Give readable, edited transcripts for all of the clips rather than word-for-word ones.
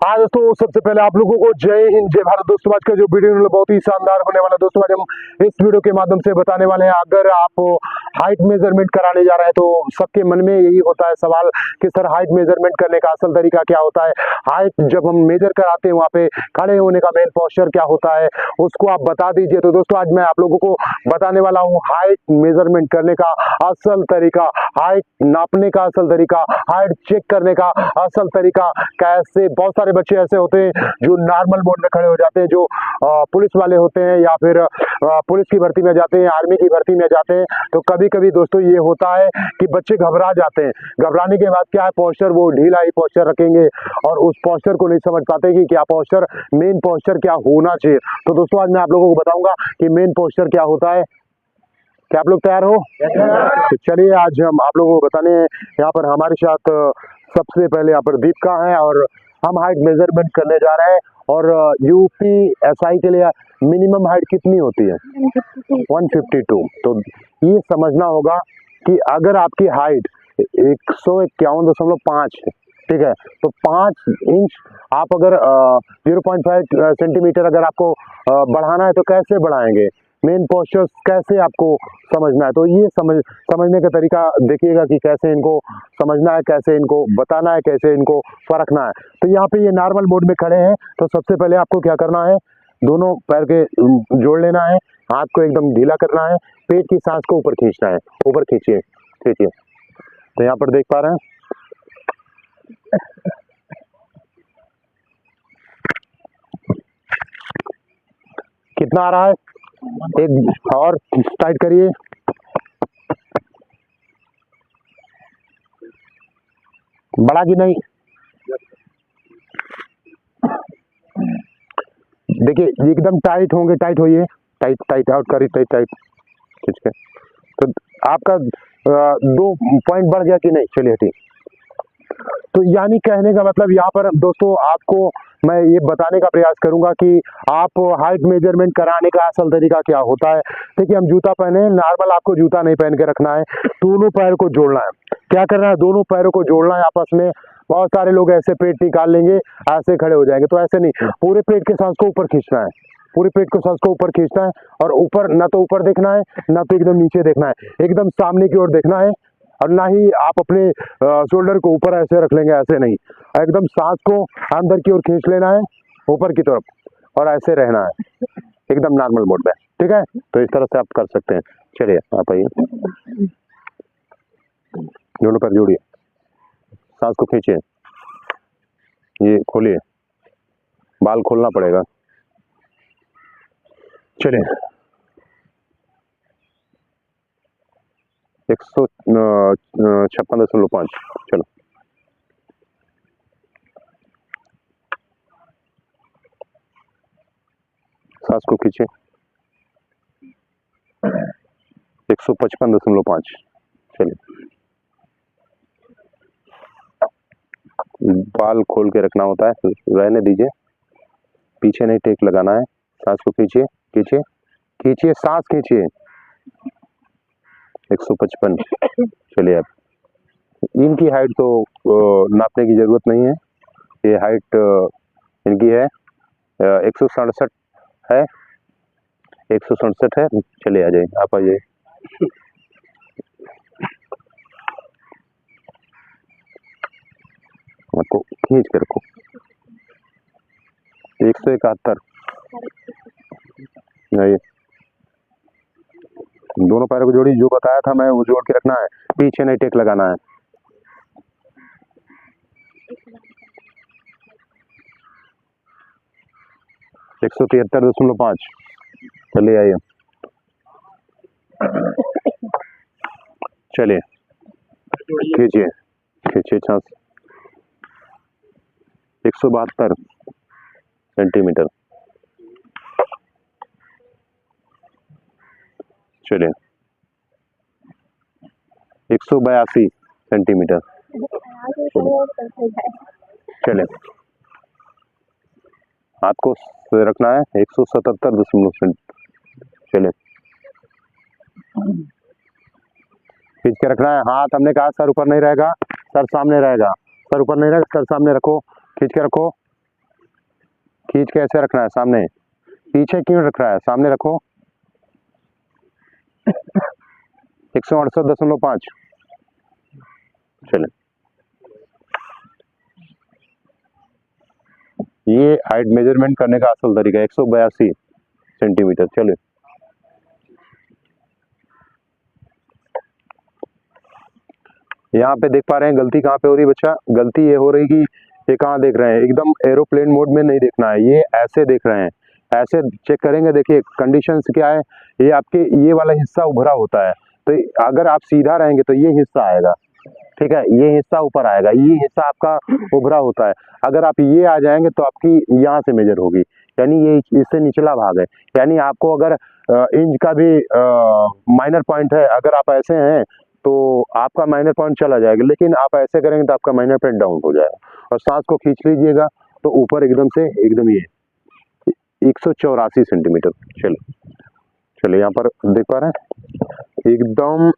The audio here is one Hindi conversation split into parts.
हाँ दोस्तों, सबसे पहले आप लोगों को जय हिंद जय भारत। दोस्तों आज का जो वीडियो बहुत ही शानदार होने वाला है। दोस्तों आज हम इस वीडियो के माध्यम से बताने वाले हैं, अगर आप हाइट मेजरमेंट कराने जा रहे हैं तो सबके मन में यही होता है सवाल कि सर हाइट मेजरमेंट करने का असल तरीका क्या होता है। हाइट जब हम मेजर कराते हैं वहाँ पे खड़े होने का मेन पोस्चर क्या होता है, उसको आप बता दीजिए। तो दोस्तों आज मैं आप लोगों को बताने वाला हूँ हाइट मेजरमेंट करने का असल तरीका, हाइट नापने का असल तरीका, हाइट चेक करने का असल तरीका कैसे। बहुत सारे बच्चे ऐसे होते हैं जो नॉर्मल मोड में खड़े हो जाते हैं, जो पुलिस वाले होते हैं या फिर पुलिस की भर्ती में जाते हैं, आर्मी की भर्ती में जाते हैं। तो कभी कभी दोस्तों ये होता है कि बच्चे घबरा जाते हैं। घबराने के बाद क्या है, पोस्चर वो ढीला ही पोस्चर रखेंगे और उस पोस्चर को नहीं समझ पाते कि क्या पोस्चर, मेन पोस्चर क्या होना चाहिए। तो दोस्तों आज मैं आप लोगों को बताऊंगा कि मेन पोस्चर क्या होता है। क्या आप लोग तैयार हो? तो चलिए आज हम आप लोगों को बताने यहाँ पर हमारे साथ सबसे पहले यहाँ पर दीपिका है और हम हाइट मेजरमेंट करने जा रहे हैं। और यूपीएसआई के लिए मिनिमम हाइट कितनी होती है? 152। तो ये समझना होगा कि अगर आपकी हाइट 151.5 है, ठीक है, तो 5 इंच आप अगर 0.5 सेंटीमीटर अगर आपको बढ़ाना है तो कैसे बढ़ाएंगे, मेन पोस्चर्स कैसे आपको समझना है। तो ये समझने का तरीका देखिएगा कि कैसे इनको समझना है, कैसे इनको बताना है, कैसे इनको परखना है। तो यहाँ पे ये नॉर्मल मोड में खड़े हैं। तो सबसे पहले आपको क्या करना है, दोनों पैर के जोड़ लेना है, हाथ को एकदम ढीला करना है, पेट की सांस को ऊपर खींचना है, ऊपर खींचिए खींचिए। तो यहाँ पर देख पा रहे हैं कितना आ रहा है, एक और टाइट करिए। बड़ा कि नहीं, देखिए एकदम टाइट होंगे, टाइट होइए, टाइट टाइट आउट करिए, टाइट टाइट खींच के। तो आपका 2 पॉइंट बढ़ गया कि नहीं? चलिए ठीक। तो यानी कहने का मतलब यहाँ पर दोस्तों आपको मैं ये बताने का प्रयास करूंगा कि आप हाइट मेजरमेंट कराने का असल तरीका क्या होता है। देखिए हम जूता पहने, नॉर्मल आपको जूता नहीं पहन के रखना है, दोनों पैर को जोड़ना है। क्या करना है, दोनों पैरों को जोड़ना है आपस में। बहुत सारे लोग ऐसे पेट निकाल लेंगे, ऐसे खड़े हो जाएंगे, तो ऐसे नहीं, पूरे पेट के सांस को ऊपर खींचना है, पूरे पेट को सांस को ऊपर खींचना है और ऊपर ना तो ऊपर देखना है ना तो एकदम नीचे देखना है, एकदम सामने की ओर देखना है। और ना ही आप अपने शोल्डर को ऊपर ऐसे रख लेंगे, ऐसे नहीं, एकदम सांस को अंदर की ओर खींच लेना है ऊपर की तरफ और ऐसे रहना है एकदम नॉर्मल मोड में, ठीक है। तो इस तरह से आप कर सकते हैं। चलिए आप आइए, दोनों पैर जोड़िए, सांस को खींचिए, ये खोलिए, बाल खोलना पड़ेगा। चलिए 156.5। चलो सांस को खींचिए, 155.5। चलिए बाल खोल के रखना होता है, रहने दीजिए, पीछे नहीं टेक लगाना है। सांस को खींचिए खींचिए खींचिए, सांस खींचिए, 155। चलिए अब इनकी हाइट तो नापने की जरूरत नहीं है, ये हाइट इनकी है 167 है, 167 है। चलिए आ जाइए, आप आ जाइए। आपको खींच के रखो, 171। नहीं, दोनों पैरों को जोड़ी, जो बताया था मैं वो जोड़ के रखना है, पीछे नहीं टेक लगाना है। 173.5। चलिए आइए, चलिए खींचिए खींचिए सांस, 172 सेंटीमीटर। चलिए 182 सेंटीमीटर। चलिए हाथ को रखना है 177.5। चलिए खींच के रखना है, हाथ हमने कहा सर ऊपर नहीं रहेगा, सर सामने रहेगा, सर ऊपर नहीं रहेगा, सर सामने रखो, खींच के रखो, खींच के ऐसे रखना है सामने, पीछे क्यों रख रहा है, सामने रखो। 168.5। चले, ये हाइट मेजरमेंट करने का असल तरीका 182 सेंटीमीटर। चलो यहाँ पे देख पा रहे हैं गलती कहाँ पे हो रही है बच्चा, गलती ये हो रही कि ये कहाँ देख रहे हैं, एकदम एरोप्लेन मोड में नहीं देखना है, ये ऐसे देख रहे हैं, ऐसे चेक करेंगे। देखिए कंडीशंस क्या है, ये आपके ये वाला हिस्सा उभरा होता है, तो अगर आप सीधा रहेंगे तो ये हिस्सा आएगा, ठीक है, ये हिस्सा ऊपर आएगा, ये हिस्सा आपका उभरा होता है। अगर आप ये आ जाएंगे तो आपकी यहाँ से मेजर होगी, यानी ये इससे निचला भाग है, यानी आपको अगर इंच का भी माइनर पॉइंट है, अगर आप ऐसे हैं तो आपका माइनर पॉइंट चला जाएगा, लेकिन आप ऐसे करेंगे तो आपका माइनर पॉइंट डाउन हो जाएगा। और सांस को खींच लीजिएगा तो ऊपर एकदम से एकदम ये 184 सेंटीमीटर। चलो यहाँ पर देख पा रहे हैं, एकदम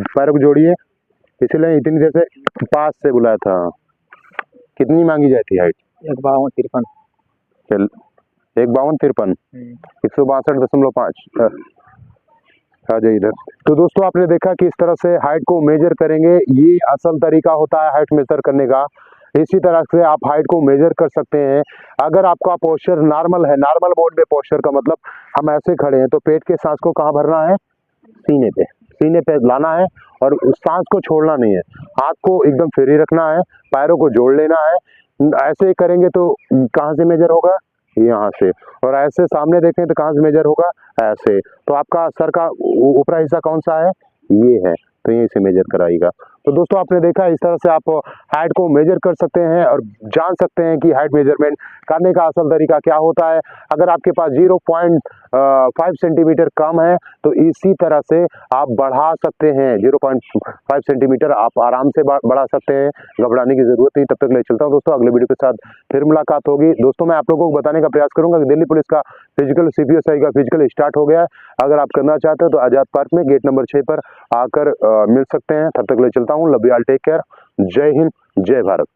पैरों को जोड़िए, इसलिए इतनी देर से पास से बुलाया था। कितनी मांगी जाती है हाइट? 152-53। चल 152-53, 162.5। आ जाइए इधर। तो दोस्तों आपने देखा कि इस तरह से हाइट को मेजर करेंगे, ये असल तरीका होता है हाइट मेजर करने का। इसी तरह से आप हाइट को मेजर कर सकते हैं। अगर आपका पोस्चर नॉर्मल है, नॉर्मल बॉडी पोस्चर का मतलब हम ऐसे खड़े हैं, तो पेट के सांस को कहाँ भरना है, सीने पे लाना है, और उस सांस को छोड़ना नहीं है, हाथ को एकदम फ्री रखना है, पैरों को जोड़ लेना है। ऐसे करेंगे तो कहाँ से मेजर होगा, यहाँ से, और ऐसे सामने देखें तो कहाँ से मेजर होगा, ऐसे। तो आपका सर का ऊपरा हिस्सा कौन सा है, ये है, तो यहीं से मेजर कराइएगा। तो दोस्तों आपने देखा इस तरह से आप हाइट को मेजर कर सकते हैं और जान सकते हैं कि हाइट मेजरमेंट करने का असल तरीका क्या होता है। अगर आपके पास 0.5 सेंटीमीटर कम है तो इसी तरह से आप बढ़ा सकते हैं, 0.5 सेंटीमीटर आप आराम से बढ़ा सकते हैं, घबराने की जरूरत नहीं। तब तक ले चलता हूं दोस्तों, अगले वीडियो के साथ फिर मुलाकात होगी। दोस्तों मैं आप लोगों को बताने का प्रयास करूंगा कि दिल्ली पुलिस का फिजिकल CPSI का फिजिकल स्टार्ट हो गया है। अगर आप करना चाहते हो तो आजाद पार्क में गेट नंबर 6 पर आकर मिल सकते हैं। तब तक ले चलता हूँ, love you all, take care, जय हिंद, जय भारत।